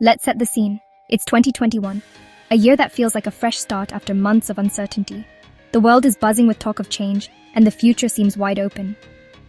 Let's set the scene. It's 2021, a year that feels like a fresh start after months of uncertainty. The world is buzzing with talk of change, and the future seems wide open.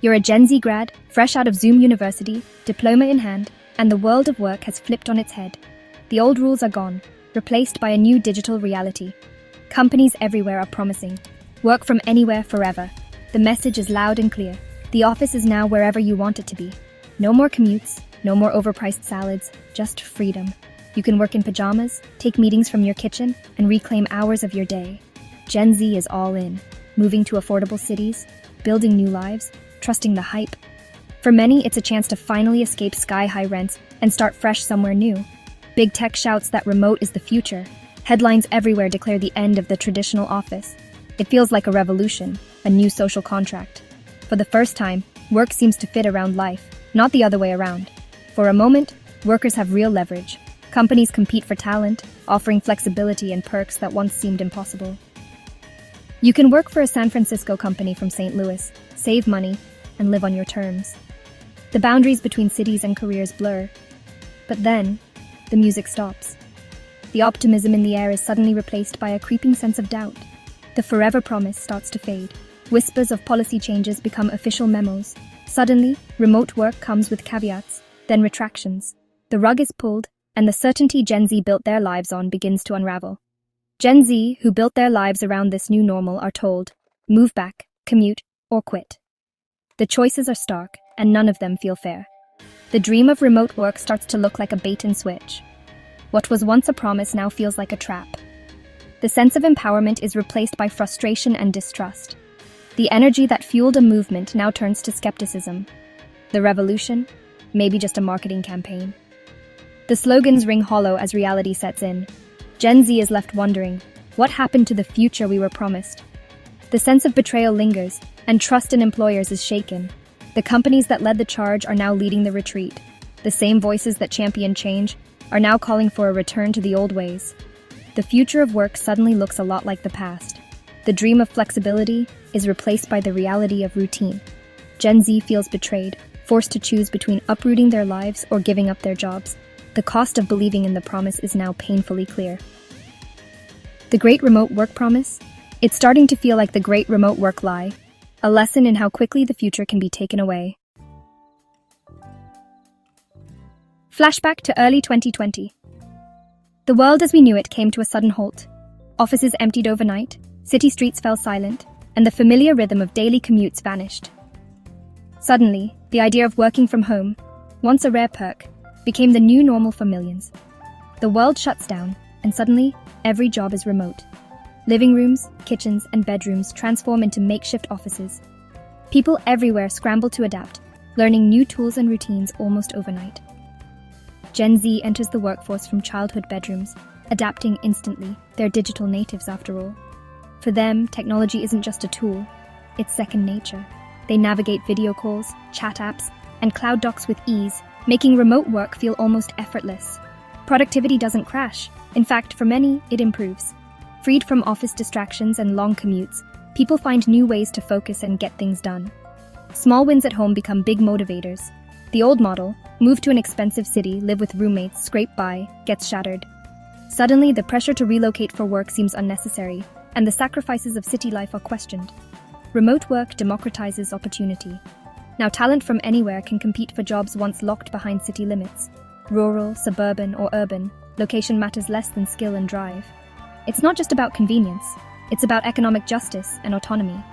You're a Gen Z grad, fresh out of Zoom University, diploma in hand, and the world of work has flipped on its head. The old rules are gone, replaced by a new digital reality. Companies everywhere are promising work from anywhere forever. The message is loud and clear. The office is now wherever you want it to be. No more commutes, no more overpriced salads, just freedom. You can work in pajamas, take meetings from your kitchen, and reclaim hours of your day. Gen Z is all in, moving to affordable cities, building new lives, trusting the hype. For many, it's a chance to finally escape sky-high rents and start fresh somewhere new. Big tech shouts that remote is the future. Headlines everywhere declare the end of the traditional office. It feels like a revolution, a new social contract. For the first time, work seems to fit around life, not the other way around. For a moment, workers have real leverage. Companies compete for talent, offering flexibility and perks that once seemed impossible. You can work for a San Francisco company from St. Louis, save money, and live on your terms. The boundaries between cities and careers blur. But then, the music stops. The optimism in the air is suddenly replaced by a creeping sense of doubt. The forever promise starts to fade. Whispers of policy changes become official memos. Suddenly, remote work comes with caveats, then retractions. The rug is pulled, and the certainty Gen Z built their lives on begins to unravel. Gen Z, who built their lives around this new normal, are told, move back, commute, or quit. The choices are stark, and none of them feel fair. The dream of remote work starts to look like a bait and switch. What was once a promise now feels like a trap. The sense of empowerment is replaced by frustration and distrust. The energy that fueled a movement now turns to skepticism. The revolution? Maybe just a marketing campaign. The slogans ring hollow as reality sets in. Gen Z is left wondering, what happened to the future we were promised? The sense of betrayal lingers, and trust in employers is shaken. The companies that led the charge are now leading the retreat. The same voices that championed change are now calling for a return to the old ways. The future of work suddenly looks a lot like the past. The dream of flexibility is replaced by the reality of routine. Gen Z feels betrayed, forced to choose between uprooting their lives or giving up their jobs. The cost of believing in the promise is now painfully clear. The great remote work promise? It's starting to feel like the great remote work lie, a lesson in how quickly the future can be taken away. Flashback to early 2020. The world as we knew it came to a sudden halt. Offices emptied overnight, city streets fell silent, and the familiar rhythm of daily commutes vanished. Suddenly, the idea of working from home, once a rare perk, became the new normal for millions. The world shuts down, and suddenly, every job is remote. Living rooms, kitchens, and bedrooms transform into makeshift offices. People everywhere scramble to adapt, learning new tools and routines almost overnight. Gen Z enters the workforce from childhood bedrooms, adapting instantly. They're digital natives after all. For them, technology isn't just a tool, it's second nature. They navigate video calls, chat apps, and cloud docs with ease, making remote work feel almost effortless. Productivity doesn't crash. In fact, for many, it improves. Freed from office distractions and long commutes, people find new ways to focus and get things done. Small wins at home become big motivators. The old model, move to an expensive city, live with roommates, scrape by, gets shattered. Suddenly, the pressure to relocate for work seems unnecessary, and the sacrifices of city life are questioned. Remote work democratizes opportunity. Now talent from anywhere can compete for jobs once locked behind city limits. Rural, suburban, or urban, location matters less than skill and drive. It's not just about convenience, it's about economic justice and autonomy.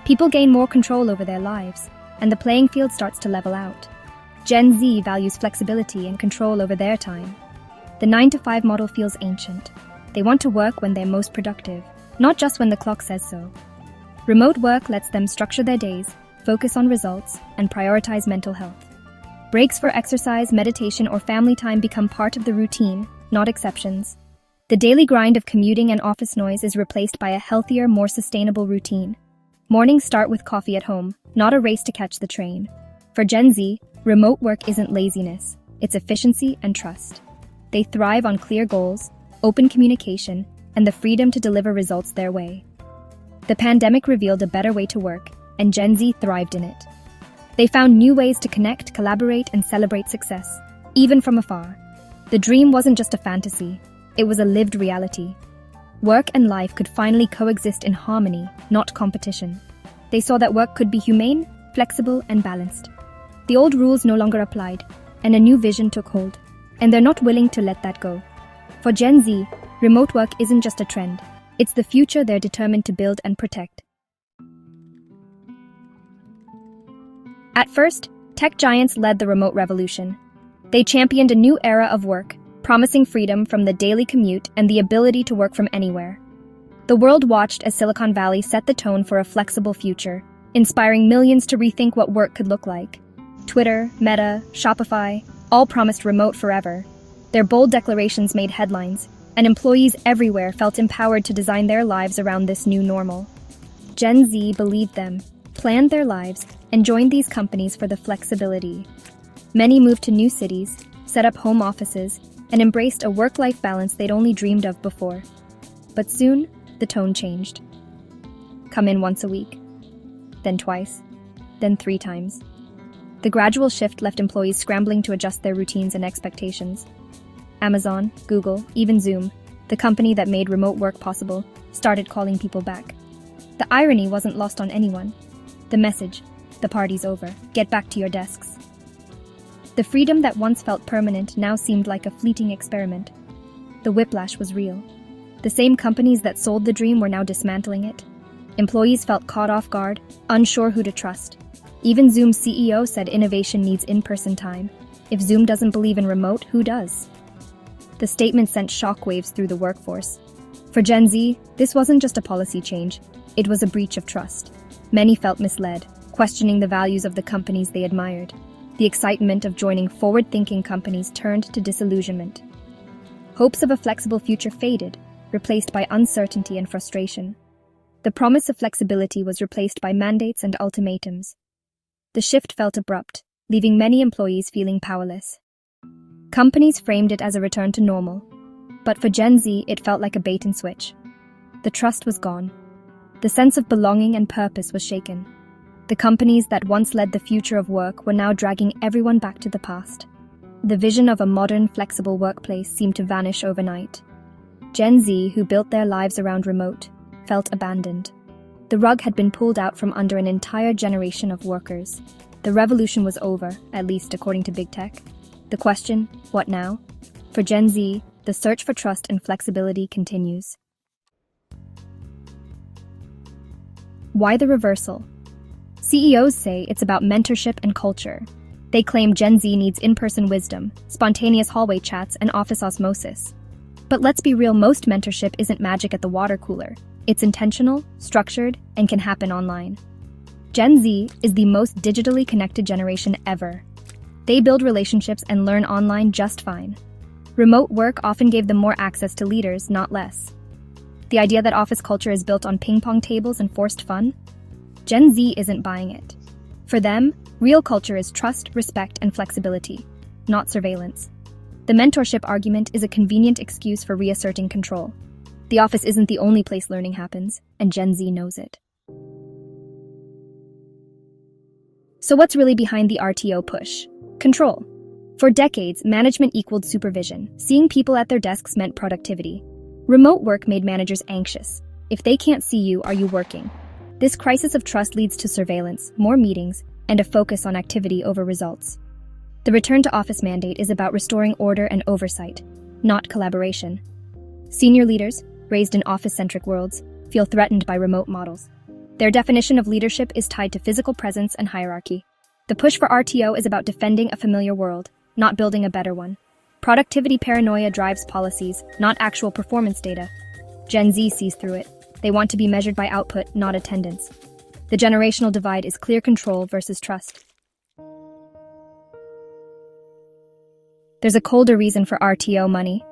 People gain more control over their lives, and the playing field starts to level out. Gen Z values flexibility and control over their time. The 9-to-5 model feels ancient. They want to work when they're most productive, not just when the clock says so. Remote work lets them structure their days, focus on results, and prioritize mental health. Breaks for exercise, meditation, or family time become part of the routine, not exceptions. The daily grind of commuting and office noise is replaced by a healthier, more sustainable routine. Mornings start with coffee at home, not a race to catch the train. For Gen Z, remote work isn't laziness, it's efficiency and trust. They thrive on clear goals, open communication, and the freedom to deliver results their way. The pandemic revealed a better way to work, and Gen Z thrived in it. They found new ways to connect, collaborate, and celebrate success, even from afar. The dream wasn't just a fantasy, it was a lived reality. Work and life could finally coexist in harmony, not competition. They saw that work could be humane, flexible, and balanced. The old rules no longer applied, and a new vision took hold. And they're not willing to let that go. For Gen Z, remote work isn't just a trend. It's the future they're determined to build and protect. At first, tech giants led the remote revolution. They championed a new era of work, promising freedom from the daily commute and the ability to work from anywhere. The world watched as Silicon Valley set the tone for a flexible future, inspiring millions to rethink what work could look like. Twitter, Meta, Shopify, all promised remote forever. Their bold declarations made headlines, and employees everywhere felt empowered to design their lives around this new normal. Gen Z believed them, planned their lives, and joined these companies for the flexibility. Many moved to new cities, set up home offices, and embraced a work-life balance they'd only dreamed of before. But soon, the tone changed. Come in once a week, then twice, then 3 times. The gradual shift left employees scrambling to adjust their routines and expectations. Amazon, Google, even Zoom, the company that made remote work possible, started calling people back. The irony wasn't lost on anyone. The message, the party's over, get back to your desks. The freedom that once felt permanent now seemed like a fleeting experiment. The whiplash was real. The same companies that sold the dream were now dismantling it. Employees felt caught off guard, unsure who to trust. Even Zoom's CEO said innovation needs in-person time. If Zoom doesn't believe in remote, who does? The statement sent shockwaves through the workforce. For Gen Z, this wasn't just a policy change, it was a breach of trust. Many felt misled, questioning the values of the companies they admired. The excitement of joining forward-thinking companies turned to disillusionment. Hopes of a flexible future faded, replaced by uncertainty and frustration. The promise of flexibility was replaced by mandates and ultimatums. The shift felt abrupt, leaving many employees feeling powerless. Companies framed it as a return to normal, but for Gen Z, it felt like a bait and switch. The trust was gone. The sense of belonging and purpose was shaken. The companies that once led the future of work were now dragging everyone back to the past. The vision of a modern, flexible workplace seemed to vanish overnight. Gen Z, who built their lives around remote, felt abandoned. The rug had been pulled out from under an entire generation of workers. The revolution was over, at least according to big tech. The question, what now? For Gen Z, the search for trust and flexibility continues. Why the reversal? CEOs say it's about mentorship and culture. They claim Gen Z needs in-person wisdom, spontaneous hallway chats, and office osmosis. But let's be real, most mentorship isn't magic at the water cooler. It's intentional, structured, and can happen online. Gen Z is the most digitally connected generation ever. They build relationships and learn online just fine. Remote work often gave them more access to leaders, not less. The idea that office culture is built on ping-pong tables and forced fun? Gen Z isn't buying it. For them, real culture is trust, respect, and flexibility, not surveillance. The mentorship argument is a convenient excuse for reasserting control. The office isn't the only place learning happens, and Gen Z knows it. So what's really behind the RTO push? Control. For decades, management equaled supervision. Seeing people at their desks meant productivity. Remote work made managers anxious. If they can't see you, are you working? This crisis of trust leads to surveillance, more meetings, and a focus on activity over results. The return to office mandate is about restoring order and oversight, not collaboration. Senior leaders, raised in office-centric worlds, feel threatened by remote models. Their definition of leadership is tied to physical presence and hierarchy. The push for RTO is about defending a familiar world, not building a better one. Productivity paranoia drives policies, not actual performance data. Gen Z sees through it. They want to be measured by output, not attendance. The generational divide is clear control versus trust. There's a colder reason for RTO money.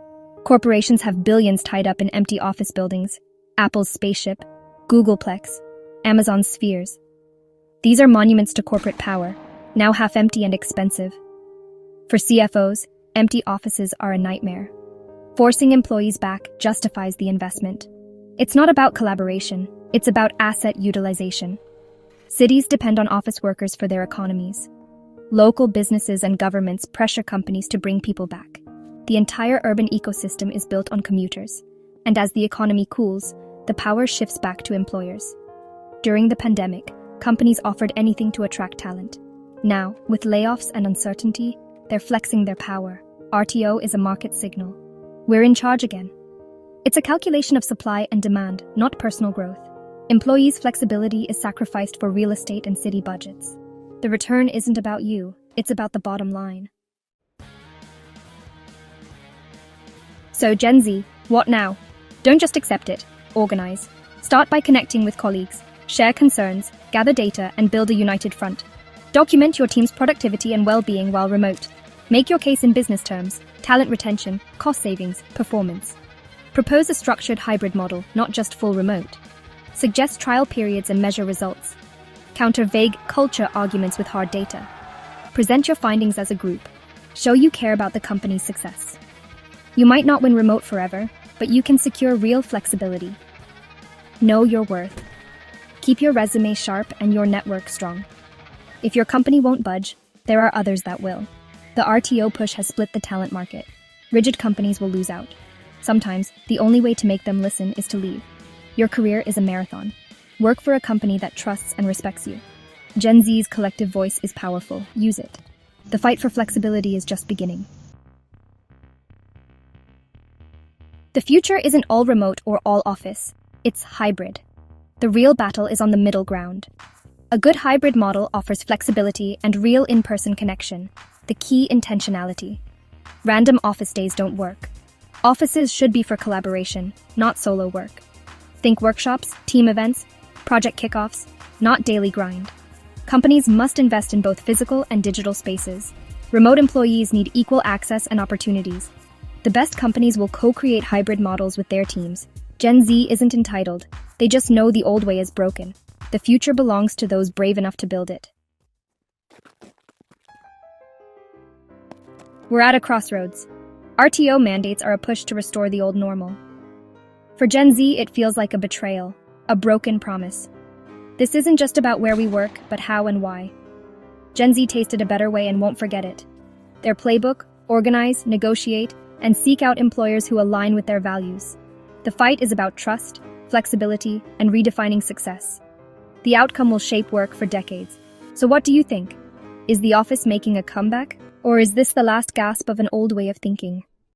Corporations have billions tied up in empty office buildings. Apple's spaceship, Googleplex, Amazon's spheres. These are monuments to corporate power, now half empty and expensive. For CFOs, empty offices are a nightmare. Forcing employees back justifies the investment. It's not about collaboration, it's about asset utilization. Cities depend on office workers for their economies. Local businesses and governments pressure companies to bring people back. The entire urban ecosystem is built on commuters, and as the economy cools, the power shifts back to employers. During the pandemic, companies offered anything to attract talent. Now, with layoffs and uncertainty, they're flexing their power. RTO is a market signal. We're in charge again. It's a calculation of supply and demand, not personal growth. Employees' flexibility is sacrificed for real estate and city budgets. The return isn't about you, it's about the bottom line. So Gen Z, what now? Don't just accept it, organize. Start by connecting with colleagues, share concerns, gather data, and build a united front. Document your team's productivity and well-being while remote. Make your case in business terms, talent retention, cost savings, performance. Propose a structured hybrid model, not just full remote. Suggest trial periods and measure results. Counter vague culture arguments with hard data. Present your findings as a group. Show you care about the company's success. You might not win remote forever, but you can secure real flexibility. Know your worth. Keep your resume sharp and your network strong. If your company won't budge, there are others that will. The RTO push has split the talent market. Rigid companies will lose out. Sometimes, the only way to make them listen is to leave. Your career is a marathon. Work for a company that trusts and respects you. Gen Z's collective voice is powerful. Use it. The fight for flexibility is just beginning. The future isn't all remote or all office. It's hybrid. The real battle is on the middle ground. A good hybrid model offers flexibility and real in-person connection. The key, intentionality. Random office days don't work. Offices should be for collaboration, not solo work. Think workshops, team events, project kickoffs, not daily grind. Companies must invest in both physical and digital spaces. Remote employees need equal access and opportunities. The best companies will co-create hybrid models with their teams. Gen Z isn't entitled. They just know the old way is broken. The future belongs to those brave enough to build it. We're at a crossroads. RTO mandates are a push to restore the old normal. For Gen Z, it feels like a betrayal, a broken promise. This isn't just about where we work, but how and why. Gen Z tasted a better way and won't forget it. Their playbook: organize, negotiate, and seek out employers who align with their values. The fight is about trust, flexibility, and redefining success. The outcome will shape work for decades. So what do you think? Is the office making a comeback? Or is this the last gasp of an old way of thinking?